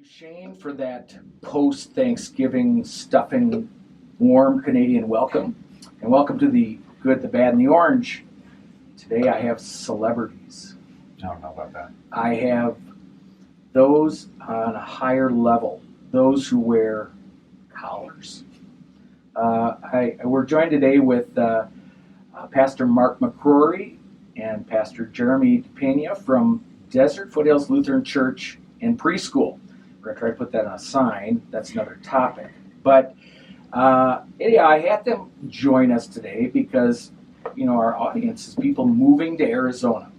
Shane, for that post-Thanksgiving stuffing warm Canadian welcome. And welcome to the Good, the Bad, and the Orange. Today I have celebrities. I don't know about that. I have those on a higher level, those who wear collars. We're joined today with Pastor Mark McCrory and Pastor Jeremy DePena from Desert Foothills Lutheran Church and preschool. We're going to try to put that on a sign. That's another topic. But anyhow, I had them join us today because, our audience is people moving to Arizona.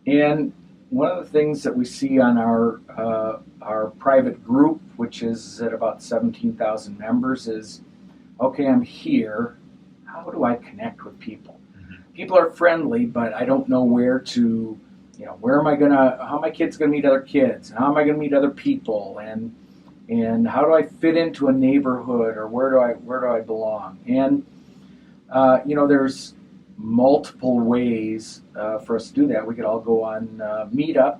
And one of the things that we see on our private group, which is at about 17,000 members, is, okay, I'm here. How do I connect with people? Mm-hmm. People are friendly, but I don't know where to... how my kids going to meet other kids, and how am I going to meet other people, and how do I fit into a neighborhood, or where do I belong? And there's multiple ways for us to do that. We could all go on Meetup,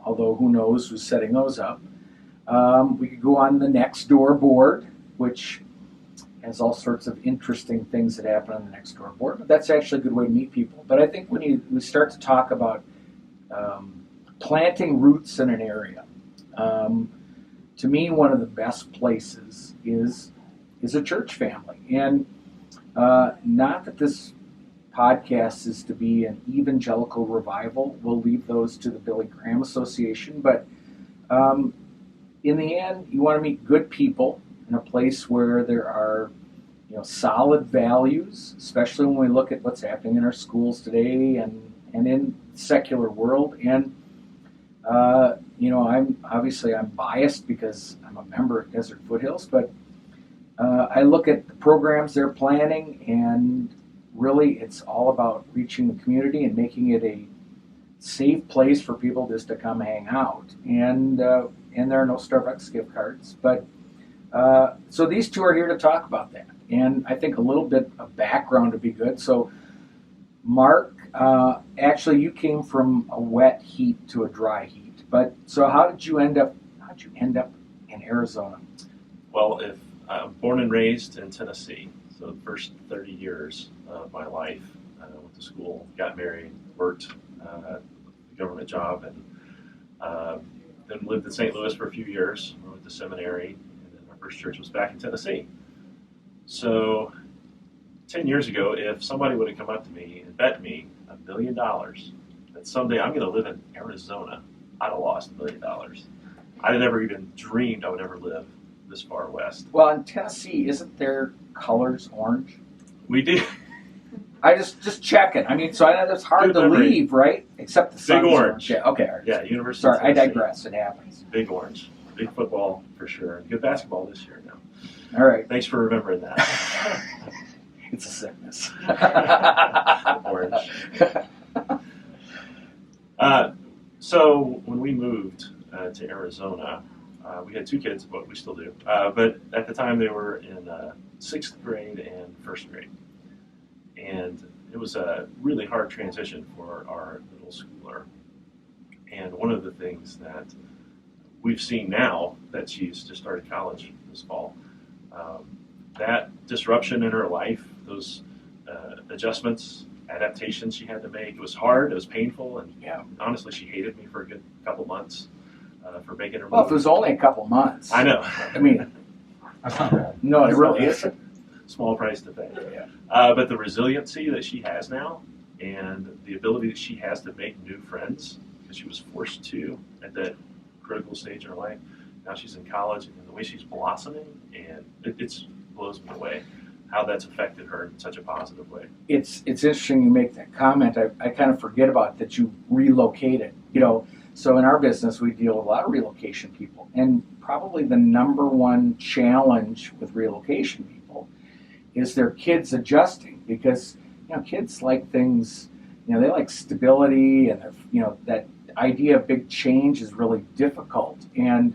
although who knows who's setting those up. We could go on the Nextdoor board, which has all sorts of interesting things that happen on the Nextdoor board. But that's actually a good way to meet people. But I think when we start to talk about planting roots in an area. To me, one of the best places is a church family. And not that this podcast is to be an evangelical revival. We'll leave those to the Billy Graham Association. But in the end, you want to meet good people in a place where there are solid values, especially when we look at what's happening in our schools today and in secular world. And I'm biased because I'm a member of Desert Foothills, but I look at the programs they're planning, and really it's all about reaching the community and making it a safe place for people just to come hang out. And there are no Starbucks gift cards, but so these two are here to talk about that. And I think a little bit of background would be good. So Mark, actually, you came from a wet heat to a dry heat. But so, how did you end up in Arizona? Well, I'm born and raised in Tennessee, so the first 30 years of my life, I went to school, got married, worked a government job, and then lived in St. Louis for a few years. I went to seminary, and then my first church was back in Tennessee. So 10 years ago, if somebody would have come up to me and bet me $1 million that someday I'm going to live in Arizona, I'd have lost $1 million. I'd have never even dreamed I would ever live this far west. Well, in Tennessee, isn't their colors orange? We do. I just checking. I mean, so I know it's hard to leave, right? Except the sun's big orange. Yeah, okay. Yeah, University. Sorry, I digress. It happens. Big orange. Big football for sure. Good basketball this year now. All right. Thanks for remembering that. It's a sickness. Orange. So when we moved to Arizona, we had two kids, but we still do. But at the time they were in 6th grade and 1st grade. And it was a really hard transition for our middle schooler. And one of the things that we've seen now that she's just started college this fall, that disruption in her life, those adjustments, adaptations she had to make, it was hard, it was painful, and honestly, she hated me for a good couple months for making her move. Well, if it was only a couple months. I know. I mean, That's not bad. no, it really isn't. Small price to pay. Yeah. But the resiliency that she has now, and the ability that she has to make new friends, because she was forced to at that critical stage in her life. Now she's in college, and the way she's blossoming, and it blows me away how that's affected her in such a positive way. It's interesting you make that comment. I kind of forget about that you relocated. So in our business, we deal with a lot of relocation people. And probably the number one challenge with relocation people is their kids adjusting, because, kids like things, they like stability, and, that idea of big change is really difficult. And,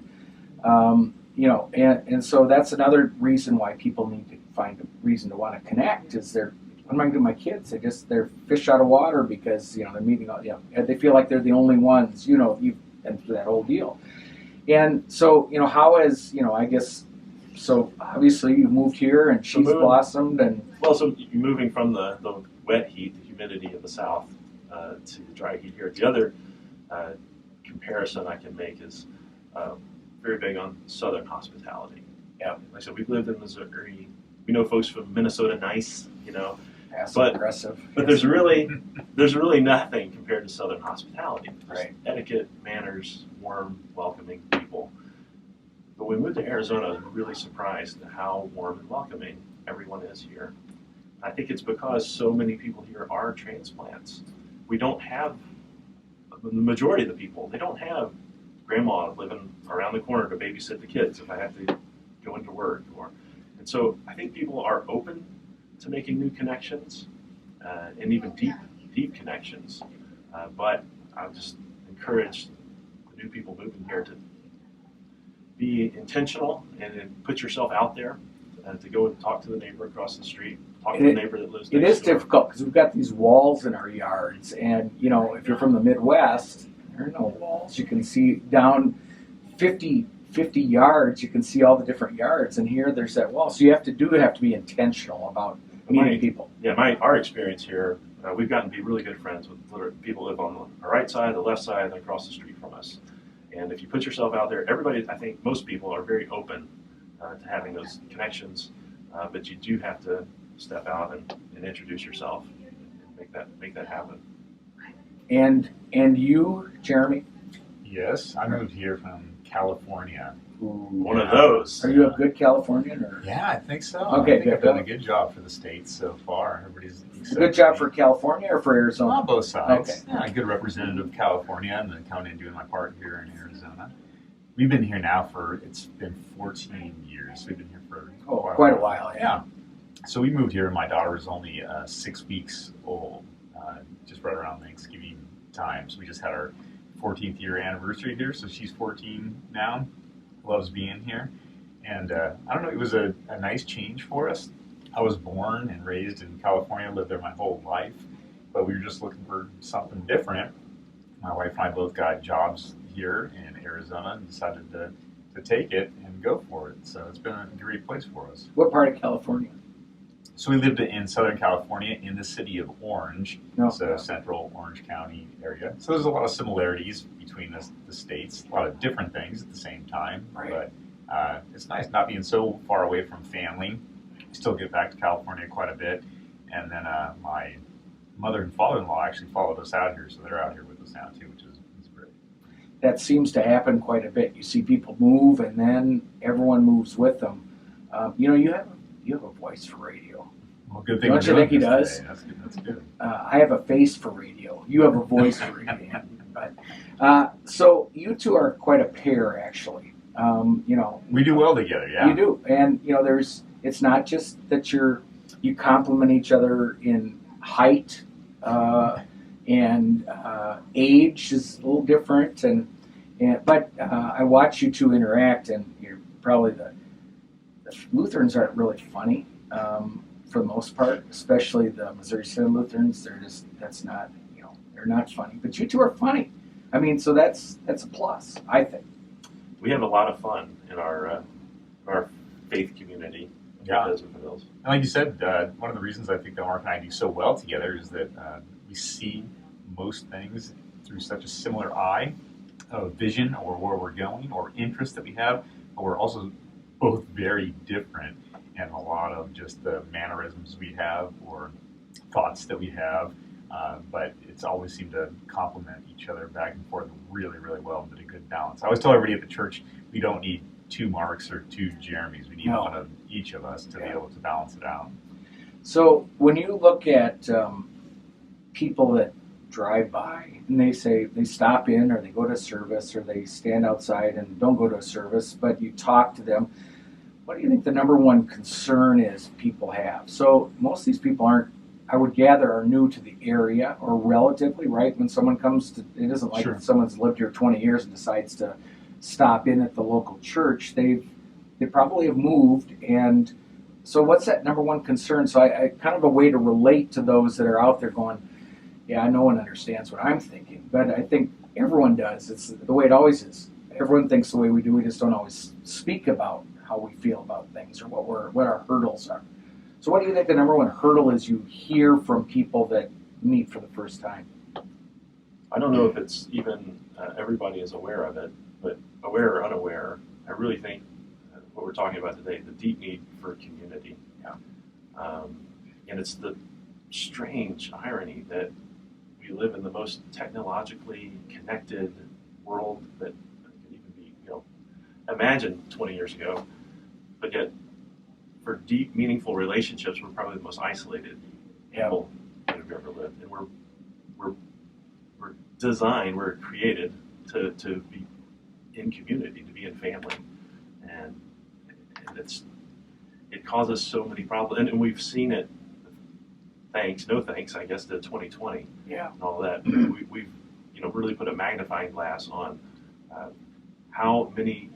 and so that's another reason why people need to find a reason to want to connect, is what am I going to do with my kids? They're fish out of water because, they're meeting, they feel like they're the only ones, and that whole deal. And so, how is, I guess, so obviously you moved here and she's blossomed and. Well, so you're moving from the wet heat, the humidity of the south, to the dry heat here. The other comparison I can make is very big on southern hospitality. Yeah. Like I said, we've lived in Missouri. We know folks from Minnesota nice, Passive aggressive. But there's really nothing compared to southern hospitality. Right. Etiquette, manners, warm, welcoming people. But when we moved to Arizona, I was really surprised at how warm and welcoming everyone is here. I think it's because so many people here are transplants. We don't have, the majority of the people, they don't have grandma living around the corner to babysit the kids if I have to go into work. And so I think people are open to making new connections and even deep connections. But I would just encourage the new people moving here to be intentional and put yourself out there to go and talk to the neighbor across the street, talk to the neighbor that lives next door. It is difficult because we've got these walls in our yards, and if you're from the Midwest, there are no walls. You can see down 50 yards, you can see all the different yards, and here there's that wall. So you have to be intentional about meeting people. Yeah, our experience here, we've gotten to be really good friends with people who live on the right side, the left side, and across the street from us. And if you put yourself out there, everybody, I think most people are very open to having those connections, but you do have to step out and introduce yourself and make that happen. And you, Jeremy? Yes, I moved here from California. One of those. Are you a good Californian? Or? Yeah, I think so. Okay, I think I've done a good job for the States so far. Everybody's a good job for California or for Arizona? On both sides. Okay. Yeah, a good representative of California and then coming and doing my part here in Arizona. We've been here now it's been 14 years. We've been here for quite a while. Yeah. So we moved here and my daughter was only 6 weeks old, just right around Thanksgiving time. So we just had our 14th year anniversary here. So she's 14 now. Loves being here. And I don't know, it was a nice change for us. I was born and raised in California, lived there my whole life, but we were just looking for something different. My wife and I both got jobs here in Arizona and decided to take it and go for it. So it's been a great place for us. What part of California? So we lived in Southern California in the city of Orange, so central Orange County area. So there's a lot of similarities between the states, a lot of different things at the same time. Right. But it's nice not being so far away from family. We still get back to California quite a bit. And then my mother and father-in-law actually followed us out here, so they're out here with us now too, which is great. That seems to happen quite a bit. You see people move, and then everyone moves with them. You have a voice for radio. Well, good thing. Don't you think he does? Today. That's good. I have a face for radio. You have a voice for radio. But so you two are quite a pair, actually. We do well together. Yeah, you do, and it's not just that you complement each other in height and age is a little different, but I watch you two interact, and you're probably the Lutherans aren't really funny for the most part, especially the Missouri Synod Lutherans. They're not funny, but you two are funny. I mean, so that's a plus, I think. We have a lot of fun in our faith community. Yeah. Desert Foothills. And like you said, one of the reasons I think that Mark and I do so well together is that we see most things through such a similar eye of vision or where we're going or interest that we have, but we're also both very different, and a lot of just the mannerisms we have or thoughts that we have, but it's always seemed to complement each other back and forth really, really well and did a good balance. I always tell everybody at the church, we don't need 2 Marks or 2 Jeremys. We need one of each of us to be able to balance it out. So when you look at people that drive by and they stop in or they go to service or they stand outside and don't go to a service, but you talk to them, what do you think the number one concern is people have? So most of these people I would gather, are new to the area or relatively, right? When someone comes to, it isn't like someone's lived here 20 years and decides to stop in at the local church. They probably have moved, and so what's that number one concern? So I kind of a way to relate to those that are out there going, yeah, no one understands what I'm thinking, but I think everyone does. It's the way it always is. everyone thinks the way we do. We just don't always speak about how we feel about things or what our hurdles are. So what do you think the number one hurdle is you hear from people that meet for the first time? I don't know if it's even everybody is aware of it, but aware or unaware, I really think what we're talking about today, the deep need for community. Yeah. And it's the strange irony that we live in the most technologically connected world that could even be, imagined 20 years ago, but yet for deep, meaningful relationships, we're probably the most isolated people that have ever lived. And we're designed, we're created to be in community, to be in family, and it causes so many problems. And we've seen it. No thanks, I guess, to 2020 and all that. We've really put a magnifying glass on how many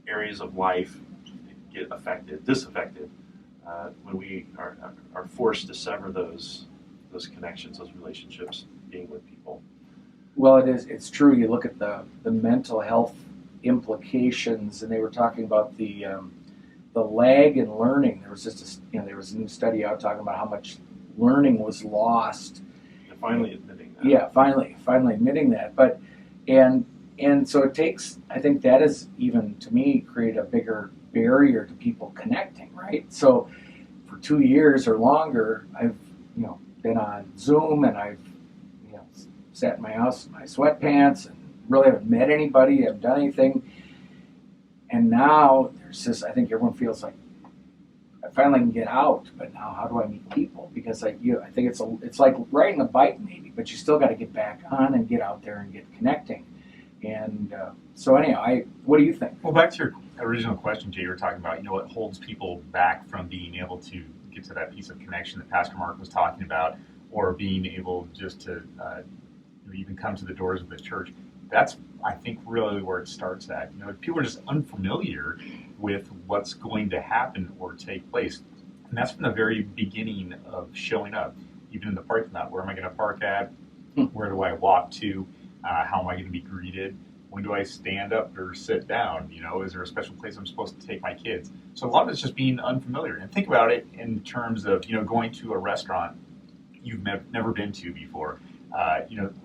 areas of life get disaffected when we are forced to sever those connections, those relationships, being with people. Well, it's true. You look at the mental health implications, and they were talking about the lag in learning. There was just there was a new study out talking about how much learning was lost. They're finally admitting that. Yeah, finally admitting that. But and so it takes. I think that has even to me created a bigger barrier to people connecting. Right. So for 2 years or longer, I've been on Zoom, and I've sat in my house in my sweatpants and really haven't met anybody, haven't done anything. And now there's this, I think everyone feels like I finally can get out, but now how do I meet people? Because I think it's like riding a bike maybe, but you still got to get back on and get out there and get connecting. And so anyhow, what do you think? Well, back to your original question, Jay, you were talking about, what holds people back from being able to get to that piece of connection that Pastor Mark was talking about, or being able just to even come to the doors of the church. That's, I think, really where it starts at. People are just unfamiliar with what's going to happen or take place. And that's from the very beginning of showing up, even in the parking lot. Where am I going to park at? Where do I walk to? How am I going to be greeted? When do I stand up or sit down? Is there a special place I'm supposed to take my kids? So a lot of it's just being unfamiliar. And think about it in terms of, going to a restaurant you've never been to before.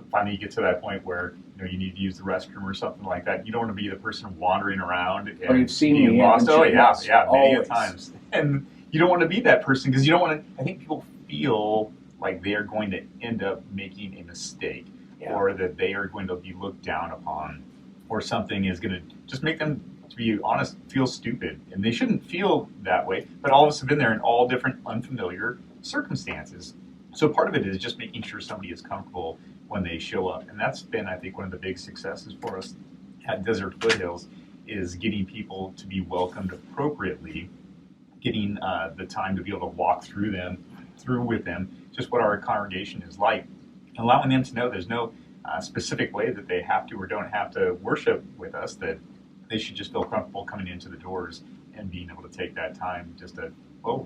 Finally you get to that point where you need to use the restroom or something like that. You don't want to be the person wandering around and you've seen being me, lost. Oh yeah, many always. times. And you don't want to be that person because you don't want to. I think people feel like they are going to end up making a mistake, or that they are going to be looked down upon, or something is going to just make them, to be honest, feel stupid. And they shouldn't feel that way. But all of us have been there in all different unfamiliar circumstances. So part of it is just making sure somebody is comfortable when they show up. And that's been, I think, one of the big successes for us at Desert Foothills is getting people to be welcomed appropriately, getting the time to be able to walk through with them, just what our congregation is like, allowing them to know there's no specific way that they have to or don't have to worship with us, that they should just feel comfortable coming into the doors and being able to take that time just to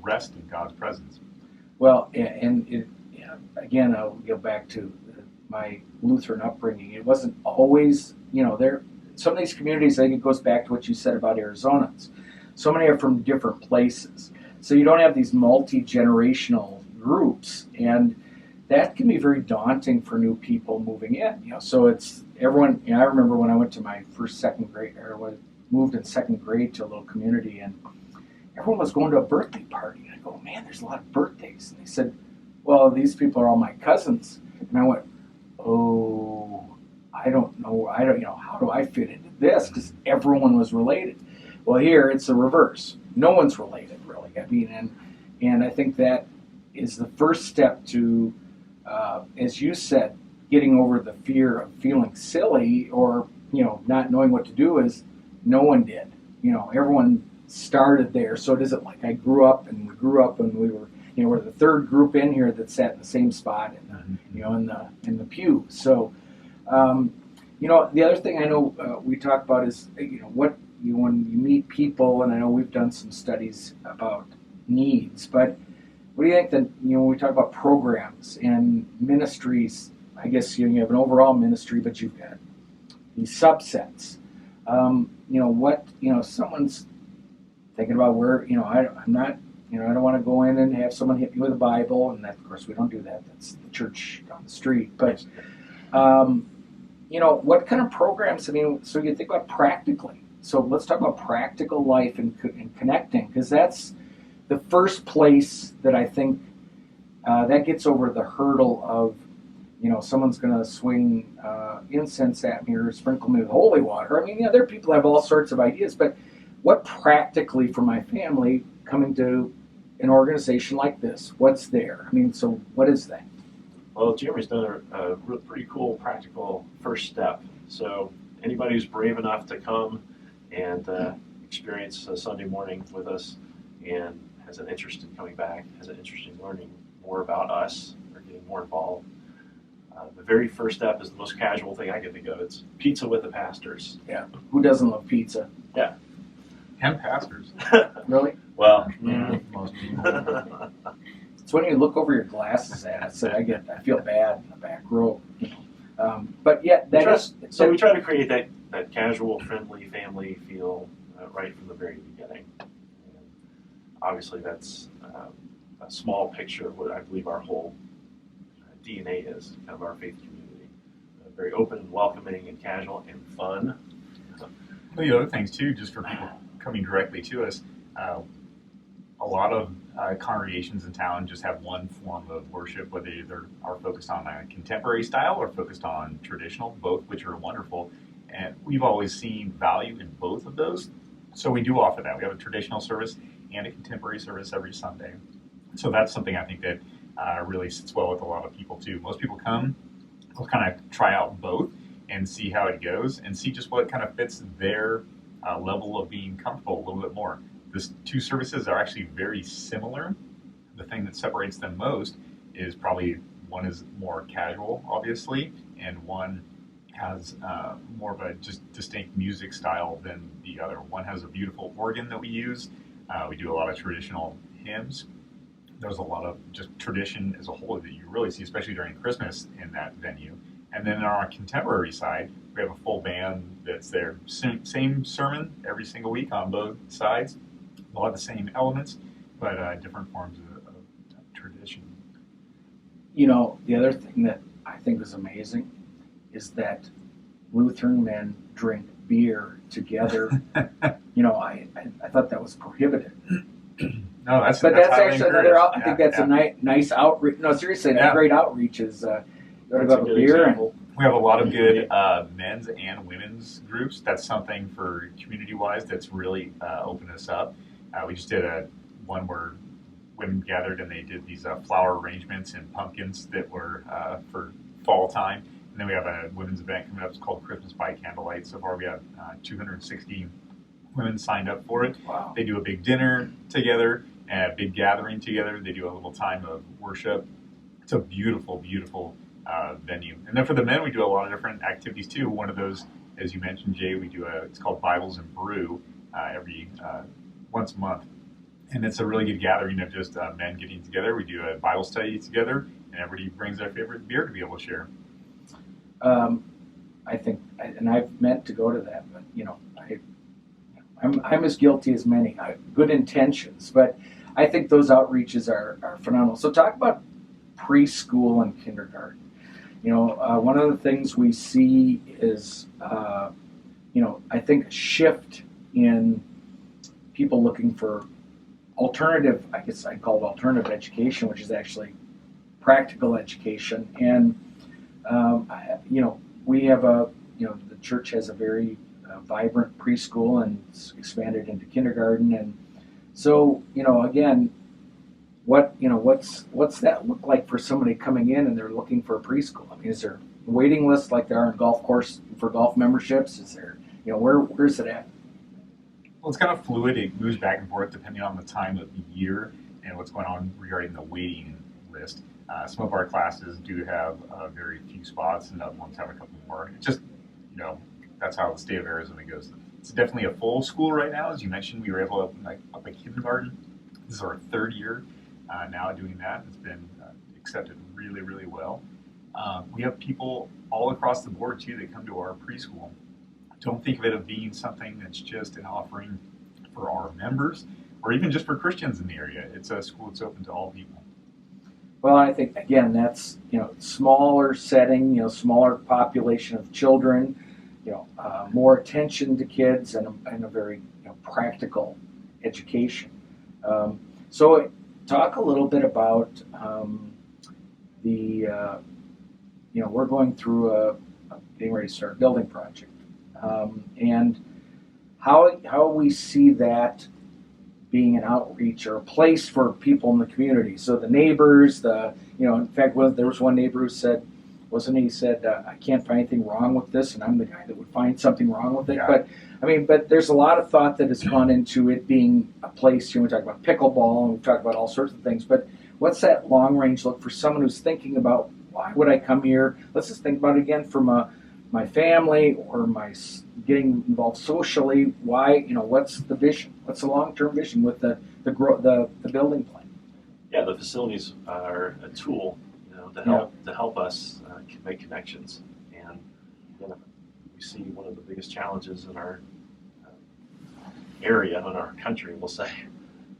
rest in God's presence. Well, again, I'll go back to my Lutheran upbringing. It wasn't always, some of these communities, I think it goes back to what you said about Arizonans. So many are from different places. So you don't have these multi-generational groups, and that can be very daunting for new people moving in. So it's everyone. I remember when I went to my moved in second grade to a little community, and everyone was going to a birthday party. And I go, man, there's a lot of birthdays. And they said, well, these people are all my cousins. And I went, oh, I don't know. How do I fit into this? Because everyone was related. Well, here it's the reverse. No one's related, really. And I think that is the first step to, as you said, getting over the fear of feeling silly or, not knowing what to do. Is no one did. Everyone started there. So it isn't like I grew up and we were, we're the third group in here that sat in the same spot in the pew. So, the other thing I know we talk about is, when you meet people, and I know we've done some studies about needs, but what do you think that, when we talk about programs and ministries, I guess, you have an overall ministry, but you've got these subsets. Someone's thinking about where, I'm not, I don't want to go in and have someone hit me with a Bible, and that, of course, we don't do that. That's the church down the street. But, what kind of programs, so you think about practically. So let's talk about practical life and connecting, because that's the first place that I think that gets over the hurdle of, someone's going to swing incense at me or sprinkle me with holy water. There are people who have all sorts of ideas, but what practically for my family coming to an organization like this, what's there? So what is that? Well, Jeremy's done a pretty cool practical first step. So anybody who's brave enough to come and experience a Sunday morning with us and has an interest in coming back, has an interest in learning more about us or getting more involved, the very first step is the most casual thing I can think of. It's pizza with the pastors. Yeah. Who doesn't love pizza? Yeah. And pastors. Really? Well, Most people. It's when you look over your glasses at us that I feel bad in the back row. But yeah, we try to create that casual, friendly family feel right from the very beginning. And obviously, that's a small picture of what I believe our whole DNA is, kind of our faith community. Very open and welcoming and casual and fun. Well, the other things, too, just for people coming directly to us, a lot of congregations in town just have one form of worship, whether they either are focused on a contemporary style or focused on traditional, both which are wonderful. And we've always seen value in both of those. So we do offer that. We have a traditional service and a contemporary service every Sunday. So that's something I think that really sits well with a lot of people, too. Most people come, they'll kind of try out both and see how it goes and see just what kind of fits their level of being comfortable a little bit more. The two services are actually very similar. The thing that separates them most is probably one is more casual, obviously, and one has more of a just distinct music style than the other. One has a beautiful organ that we use. We do a lot of traditional hymns. There's a lot of just tradition as a whole that you really see, especially during Christmas in that venue. And then on our contemporary side, we have a full band that's there. Same sermon every single week on both sides. A lot of the same elements, but different forms of tradition. The other thing that I think is amazing is that Lutheran men drink beer together. I thought that was prohibited. No, that's actually another. I think that's a nice outreach. No, seriously, a great outreach is go to beer example. We have a lot of good men's and women's groups. That's something for community-wise that's really opened us up. We just did one where women gathered and they did these flower arrangements and pumpkins that were for fall time. And then we have a women's event coming up. It's called Christmas by Candlelight. So far we have 260 women signed up for it. Wow. They do a big dinner together and a big gathering together. They do a little time of worship. It's a beautiful, beautiful venue. And then for the men, we do a lot of different activities too. One of those, as you mentioned, Jay, we do it's called Bibles and Brew every once a month. And it's a really good gathering of just men getting together. We do a Bible study together, and everybody brings their favorite beer to be able to share. I think, and I've meant to go to that, but I'm as guilty as many. I have good intentions, but I think those outreaches are phenomenal. So talk about preschool and kindergarten. One of the things we see is, I think a shift in people looking for alternative, I guess I'd call it alternative education, which is actually practical education. And, we have the church has a very vibrant preschool and it's expanded into kindergarten. And so, again, what's that look like for somebody coming in and they're looking for a preschool? Is there a waiting list like there are in golf course for golf memberships? Is there, where's it at? Well, it's kind of fluid. It moves back and forth depending on the time of the year and what's going on regarding the waiting list. Some of our classes do have very few spots, and other ones have a couple more. It's just, that's how the state of Arizona goes. It's definitely a full school right now. As you mentioned, we were able to open up a kindergarten. This is our third year now doing that. It's been accepted really, really well. We have people all across the board, too, that come to our preschool. Don't think of it as being something that's just an offering for our members or even just for Christians in the area. It's a school that's open to all people. Well, I think, again, that's, smaller setting, smaller population of children, more attention to kids and a very practical education. So talk a little bit about we're going through getting ready to start a building project. And how we see that being an outreach or a place for people in the community. So the neighbors, in fact, there was one neighbor who said, he said, I can't find anything wrong with this, and I'm the guy that would find something wrong with it. Yeah. But there's a lot of thought that has gone into it being a place. We talk about pickleball, and we talk about all sorts of things, but what's that long range look for someone who's thinking about, why would I come here? Let's just think about it again from my family or my getting involved socially. Why, what's the vision? What's the long-term vision with the building plan? Yeah, the facilities are a tool, to help us make connections. And we see one of the biggest challenges in our area, in our country, we'll say,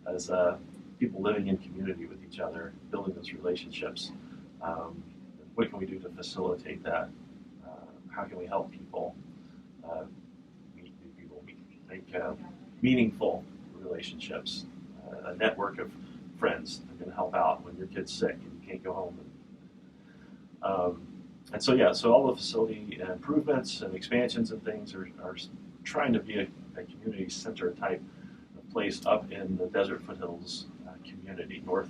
as people living in community with each other, building those relationships. What can we do to facilitate that? How can we help people meet new people, make meaningful relationships? A network of friends that can help out when your kid's sick and you can't go home. So all the facility improvements and expansions and things are trying to be a community center type of place up in the Desert Foothills community, north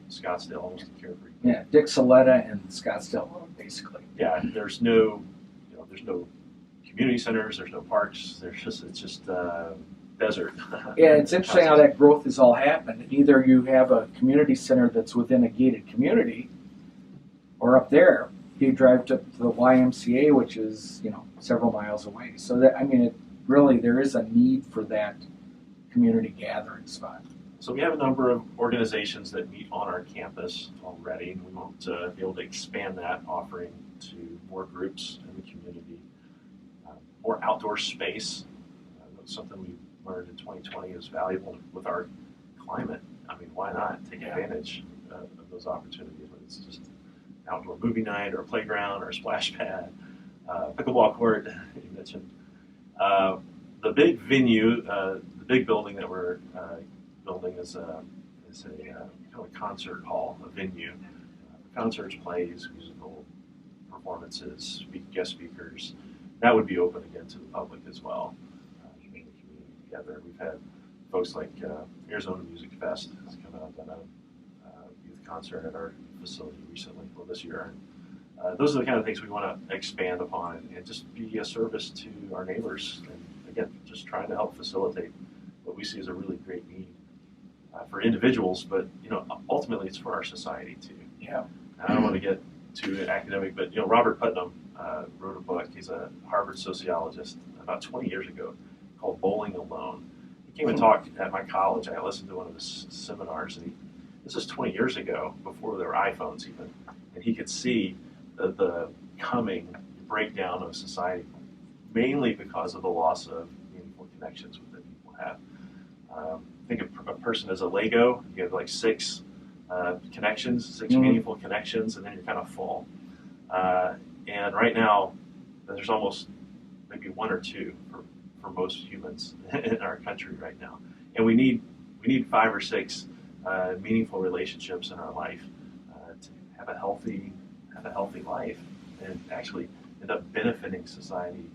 Scottsdale, almost to Carefree. Yeah, Dixoletta and Scottsdale, basically. Yeah, there's no community centers, there's no parks, it's just desert. Yeah, it's interesting how that growth has all happened. Either you have a community center that's within a gated community, or up there, you drive to the YMCA, which is, several miles away. So there is a need for that community gathering spot. So we have a number of organizations that meet on our campus already, and we want to be able to expand that offering to more groups in the community. More outdoor space. That's something we learned in 2020 is valuable with our climate. Why not take advantage of those opportunities? Whether it's just an outdoor movie night or a playground or a splash pad, pickleball court, you mentioned. The big venue, the big building that we're building is a kind of concert hall, a venue. Concerts, plays, musical performances, guest speakers. That would be open again to the public as well. Bring the community together. We've had folks like Arizona Music Fest has come out and done a youth concert at our facility recently, this year. Those are the kind of things we want to expand upon and just be a service to our neighbors. And again, just trying to help facilitate what we see as a really great need for individuals, but ultimately it's for our society too. Yeah. I don't want to get too academic, but Robert Putnam wrote a book. He's a Harvard sociologist about 20 years ago called Bowling Alone. He came and talked at my college. I listened to one of his seminars, and this is 20 years ago, before there were iPhones even, and he could see the coming breakdown of society, mainly because of the loss of meaningful connections that people have. Think of a person as a Lego. You have like six connections, six meaningful connections, and then you're kind of full. And right now, there's almost maybe one or two for most humans in our country right now. And we need 5 or 6 meaningful relationships in our life to have a healthy life and actually end up benefiting society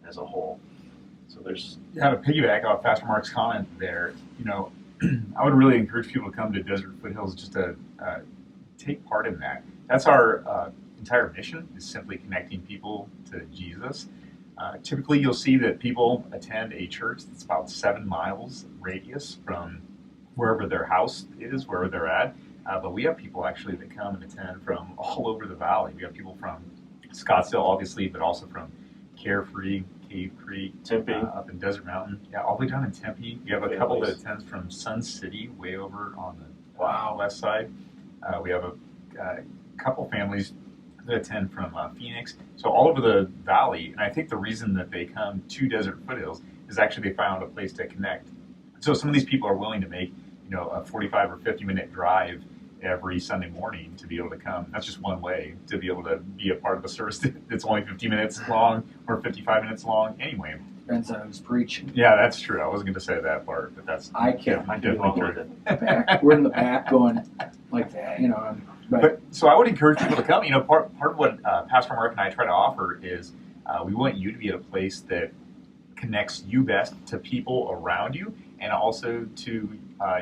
as a whole. So there's to piggyback off Pastor Mark's comment there, I would really encourage people to come to Desert Foothills just to take part in that. That's our entire mission, is simply connecting people to Jesus. Typically, you'll see that people attend a church that's about 7 miles radius from wherever their house is, wherever they're at. But we have people actually that come and attend from all over the valley. We have people from Scottsdale, obviously, but also from Carefree, Cave Creek, Tempe, up in Desert Mountain, all the way down in Tempe. We have a couple that attends from Sun City, way over on the west side. We have a couple families that attend from Phoenix, so all over the valley. And I think the reason that they come to Desert Foothills is actually they found a place to connect. So some of these people are willing to make, a 45 or 50-minute drive every Sunday morning to be able to come. That's just one way to be able to be a part of a service that's only 50 minutes long or 55 minutes long anyway. Depends on who's preaching. Yeah, that's true. I wasn't going to say that part, but that's I can't. I do definitely all true. with Back, we're in the back going like that, But so I would encourage people to come. Part of what Pastor Mark and I try to offer is we want you to be at a place that connects you best to people around you and also to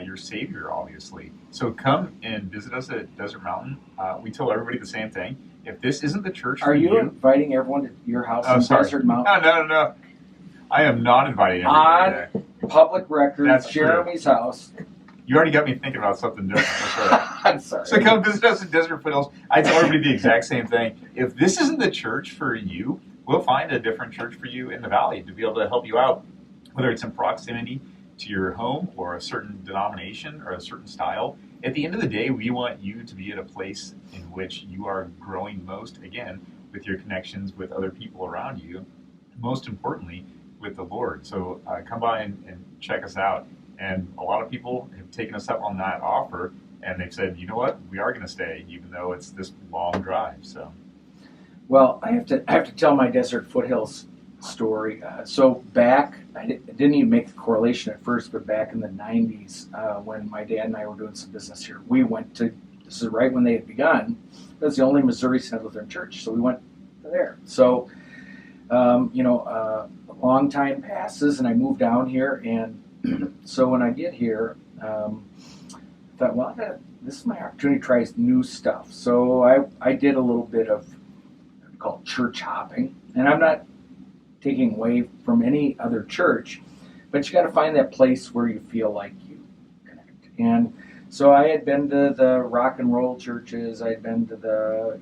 your Savior, obviously. So come and visit us at Desert Mountain. We tell everybody the same thing. If this isn't the church for Are you inviting everyone to your house in Desert Mountain? No. I am not inviting everybody today. Public record, That's Jeremy's house. You already got me thinking about something different. That's all right. I'm sorry. So come visit us at Desert Foothills. I tell everybody the exact same thing. If this isn't the church for you, we'll find a different church for you in the valley to be able to help you out, whether it's in proximity to your home or a certain denomination or a certain style. At the end of the day, we want you to be at a place in which you are growing most, again, with your connections with other people around you, most importantly, with the Lord. So come by and check us out. And a lot of people have taken us up on that offer, and they've said, you know what, we are going to stay, even though it's this long drive. So, well, I have to tell my Desert Foothills story. So back, I didn't even make the correlation at first, but back in the 90s, when my dad and I were doing some business here, we went to, this is right when they had begun, it was the only Missouri Synod Lutheran Church, so we went there. So, a long time passes, and I moved down here, and so when I get here, I thought, well, this is my opportunity to try new stuff. So I did a little bit of what we call church hopping, and I'm not taking away from any other church, but you got to find that place where you feel like you connect. And so I had been to the rock and roll churches. I'd been to the,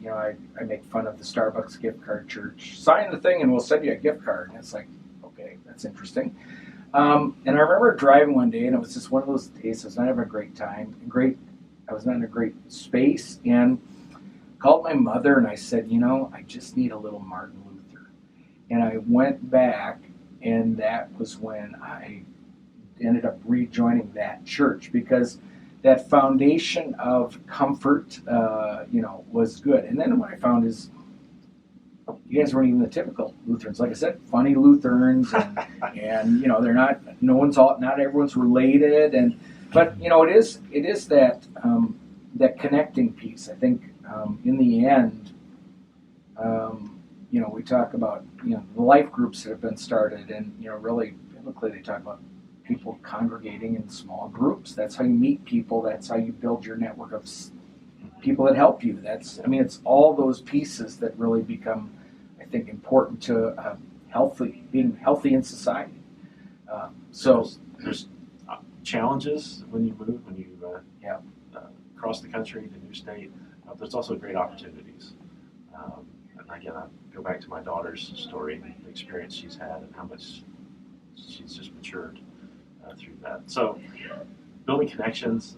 I make fun of the Starbucks gift card church. Sign the thing and we'll send you a gift card. And it's like, okay, that's interesting. And I remember driving one day, and it was just one of those days. I was not having a great time. I was not in a great space, and called my mother, and I said, I just need a little Martin Luther. And I went back, and that was when I ended up rejoining that church, because that foundation of comfort, was good. And then what I found is, you guys weren't even the typical Lutherans. Like I said, funny Lutherans, and not everyone's related, but it is that that connecting piece. I think in the end, we talk about the life groups that have been started, and really biblically they talk about people congregating in small groups. That's how you meet people. That's how you build your network of people that help you. It's all those pieces that really become, I think, important to being healthy in society. There's challenges when you move, when you cross the country to a new state. There's also great opportunities. And again, I go back to my daughter's story, the experience she's had, and how much she's just matured through that. So, building connections.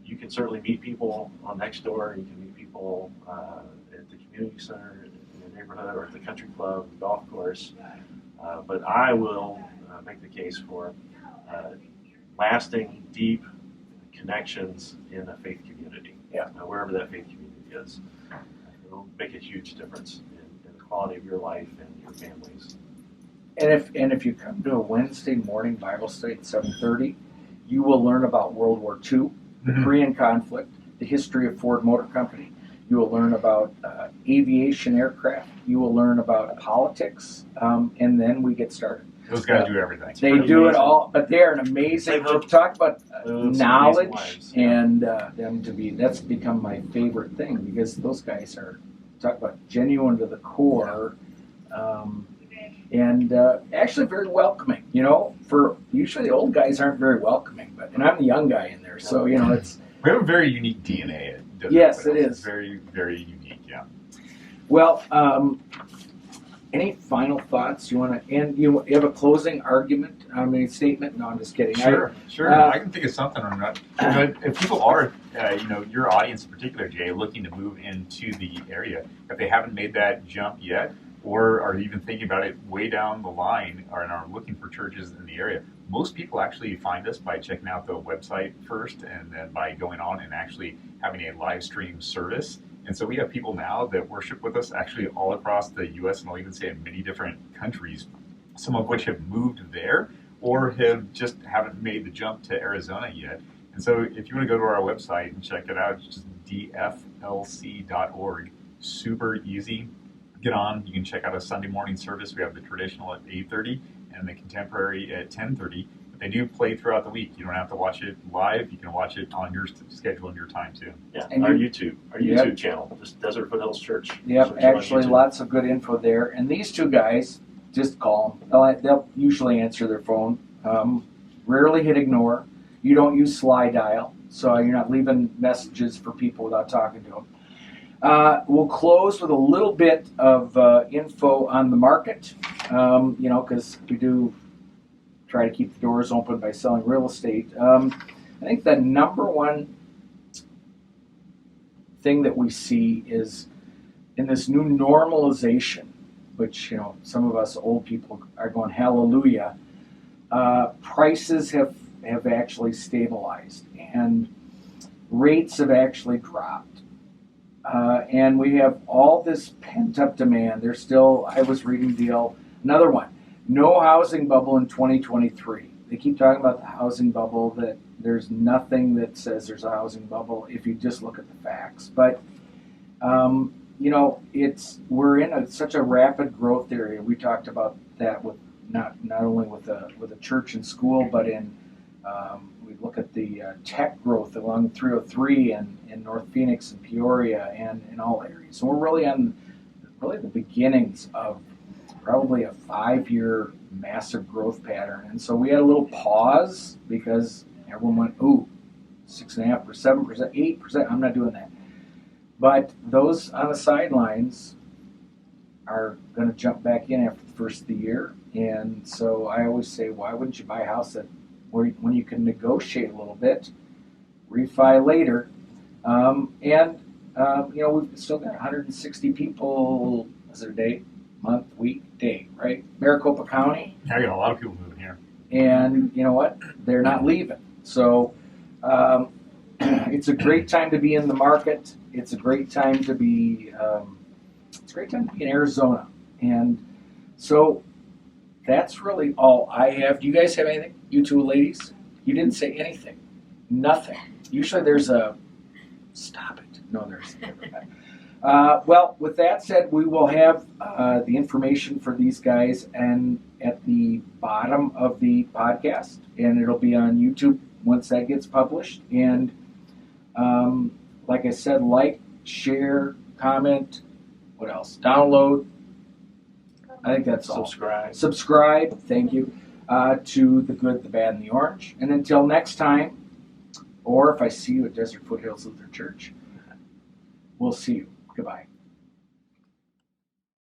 You can certainly meet people on Nextdoor. You can meet people at the community center, in your neighborhood, or at the country club, the golf course. But I will make the case for lasting, deep connections in a faith community. Yeah. Wherever that faith community is. It'll make a huge difference in the quality of your life and your families. And if you come to a Wednesday morning Bible study at 7:30, you will learn about World War II, the Korean conflict, the history of Ford Motor Company. You will learn about aviation aircraft. You will learn about politics, and then we get started. Those guys do everything. They do it all, but they're an amazing. To talk about knowledge and them to be. That's become my favorite thing, because those guys are talk about genuine to the core, and actually very welcoming. For usually the old guys aren't very welcoming, and I'm the young guy in there, so it's. We have a very unique DNA. Yes, it is. Very, very unique. Yeah. Well, any final thoughts you want to? And you have a closing argument? I mean, statement? No, I'm just kidding. Sure. I can think of something or not. But if people are, your audience in particular, Jay, looking to move into the area, if they haven't made that jump yet, or are even thinking about it way down the line, or are looking for churches in the area, most people actually find us by checking out the website first, and then by going on and actually having a live stream service. And so we have people now that worship with us actually all across the U.S. and I'll even say in many different countries, some of which have moved there or haven't made the jump to Arizona yet. And so if you want to go to our website and check it out, it's just dflc.org. Super easy. Get on. You can check out a Sunday morning service. We have the traditional at 8:30 and the contemporary at 10:30. But they do play throughout the week. You don't have to watch it live. You can watch it on your schedule and your time too. Yeah, and our YouTube channel, just Desert Foothills Church. Yep, actually lots of good info there. And these two guys, just call them. They'll usually answer their phone. Rarely hit ignore. You don't use slide dial, so you're not leaving messages for people without talking to them. We'll close with a little bit of info on the market, because we do try to keep the doors open by selling real estate. I think the number one thing that we see is in this new normalization, which, some of us old people are going, hallelujah, prices have actually stabilized and rates have actually dropped. And we have all this pent-up demand. There's still, I was reading another one, no housing bubble in 2023. They keep talking about the housing bubble, that there's nothing that says there's a housing bubble if you just look at the facts. But, we're in such a rapid growth area. We talked about that with not only with a church and school, but in we look at the tech growth along 303 and in North Phoenix and Peoria and in all areas. So we're really on the beginnings of probably a 5-year massive growth pattern. And so we had a little pause because everyone went, 6.5%, 7%, 8%. I'm not doing that. But those on the sidelines are going to jump back in after the first of the year. And so I always say, why wouldn't you buy a house when you can negotiate a little bit, refi later, we've still got 160 people, is it a day, month, week, day, right? Maricopa County. Yeah, I got a lot of people moving here. And you know what? They're not leaving. So it's a great time to be in the market. It's a great time to be in Arizona. And so that's really all I have. Do you guys have anything? You two ladies? You didn't say anything. Nothing. Usually there's a stop it. No, there's well, with that said, we will have the information for these guys and at the bottom of the podcast, and it'll be on YouTube once that gets published. And like I said, like, share, comment, what else? Download. I think that's all. Subscribe, thank you, to The Good, the Bad, and the Orange. And until next time, or if I see you at Desert Foothills Lutheran Church, we'll see you. Goodbye.